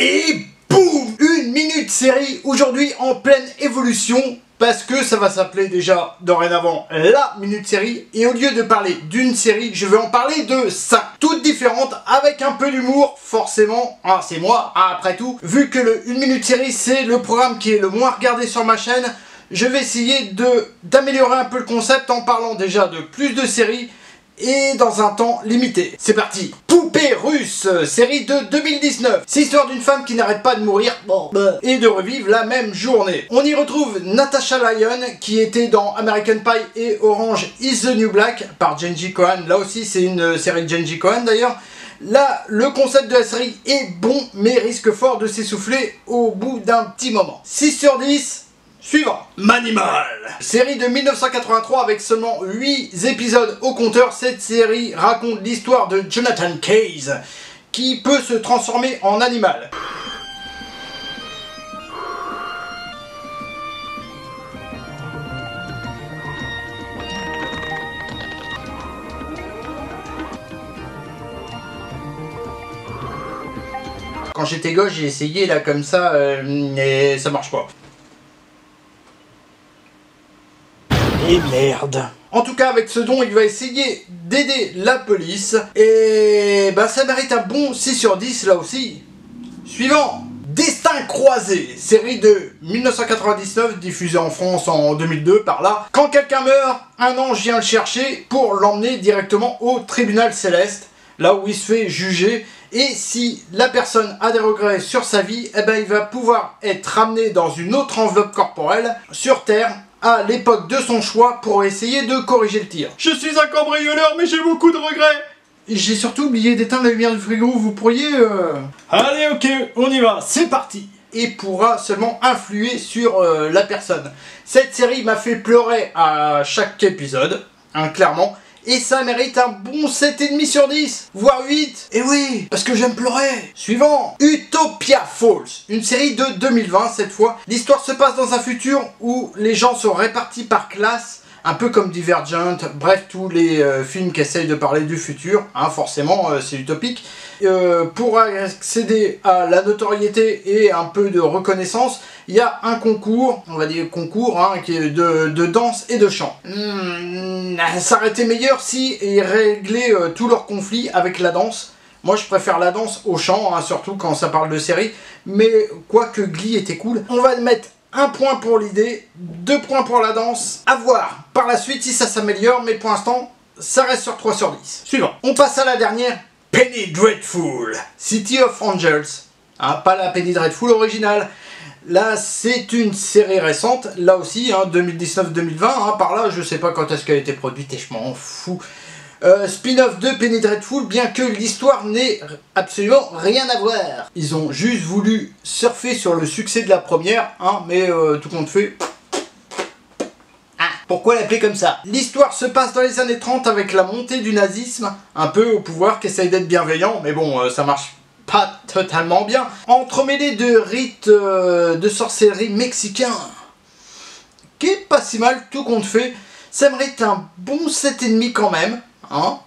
Et boum, une minute série aujourd'hui en pleine évolution. Parce que ça va s'appeler déjà dorénavant la minute série. Et au lieu de parler d'une série, je vais en parler de 5. Toutes différentes, avec un peu d'humour, forcément. Ah, c'est moi, après tout. Vu que le 1 minute série, c'est le programme qui est le moins regardé sur ma chaîne, je vais essayer d'améliorer un peu le concept en parlant déjà de plus de séries et dans un temps limité. C'est parti. Poupée russe, série de 2019. C'est l'histoire d'une femme qui n'arrête pas de mourir et de revivre la même journée. On y retrouve Natasha Lyonne qui était dans American Pie et Orange is the New Black par Jenji Kohan. Là aussi c'est une série de Jenji Kohan d'ailleurs. Là, le concept de la série est bon mais risque fort de s'essouffler au bout d'un petit moment. 6 sur 10. Suivant, Manimal. Série de 1983 avec seulement 8 épisodes au compteur. Cette série raconte l'histoire de Jonathan Case qui peut se transformer en animal. Quand j'étais gosse, j'ai essayé là comme ça et ça marche pas. Et merde. En tout cas, avec ce don, il va essayer d'aider la police. Et bah ça mérite un bon 6 sur 10 là aussi. Suivant. Destin croisé. Série de 1999, diffusée en France en 2002 par là. Quand quelqu'un meurt, un ange vient le chercher pour l'emmener directement au tribunal céleste. Là où il se fait juger. Et si la personne a des regrets sur sa vie, eh ben il va pouvoir être ramené dans une autre enveloppe corporelle sur Terre à l'époque de son choix pour essayer de corriger le tir. Je suis un cambrioleur mais j'ai beaucoup de regrets. J'ai surtout oublié d'éteindre la lumière du frigo, vous pourriez... Allez ok, on y va, c'est parti. Et pourra seulement influer sur la personne. Cette série m'a fait pleurer à chaque épisode, hein, clairement. Et ça mérite un bon 7,5 sur 10, voire 8. Et oui, parce que j'aime pleurer. Suivant, Utopia Falls, une série de 2020 cette fois. L'histoire se passe dans un futur où les gens sont répartis par classe, un peu comme Divergent, bref, tous les films qui essayent de parler du futur, hein, forcément, c'est utopique. Pour accéder à la notoriété et un peu de reconnaissance, il y a un concours, on va dire concours, hein, qui est de danse et de chant. Ça aurait été meilleur si ils réglaient tous leurs conflits avec la danse. Moi je préfère la danse au chant, hein, surtout quand ça parle de série. Mais quoique Glee était cool, on va mettre 1 point pour l'idée, 2 points pour la danse. À voir par la suite si ça s'améliore, mais pour l'instant, ça reste sur 3 sur 10. Suivant. On passe à la dernière. Penny Dreadful, City of Angels. Hein, pas la Penny Dreadful originale. Là, c'est une série récente. Là aussi, hein, 2019-2020. Hein, par là, je sais pas quand est-ce qu'elle a été produite et je m'en fous. Spin-off de Penny Dreadful, bien que l'histoire n'ait absolument rien à voir. Ils ont juste voulu surfer sur le succès de la première, hein, mais tout compte fait... Pourquoi l'appeler comme ça? L'histoire se passe dans les années 30 avec la montée du nazisme, un peu au pouvoir qui essaye d'être bienveillant, mais bon, ça marche pas totalement bien. Entremêlé de rites de sorcellerie mexicain, qui est pas si mal, tout compte fait. Ça mérite un bon 7,5 quand même, hein.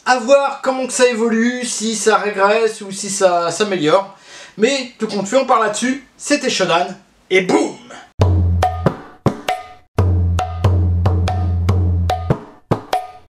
À voir comment que ça évolue, si ça régresse ou si ça s'améliore. Mais tout compte fait, on part là-dessus. C'était Shodan, et boum!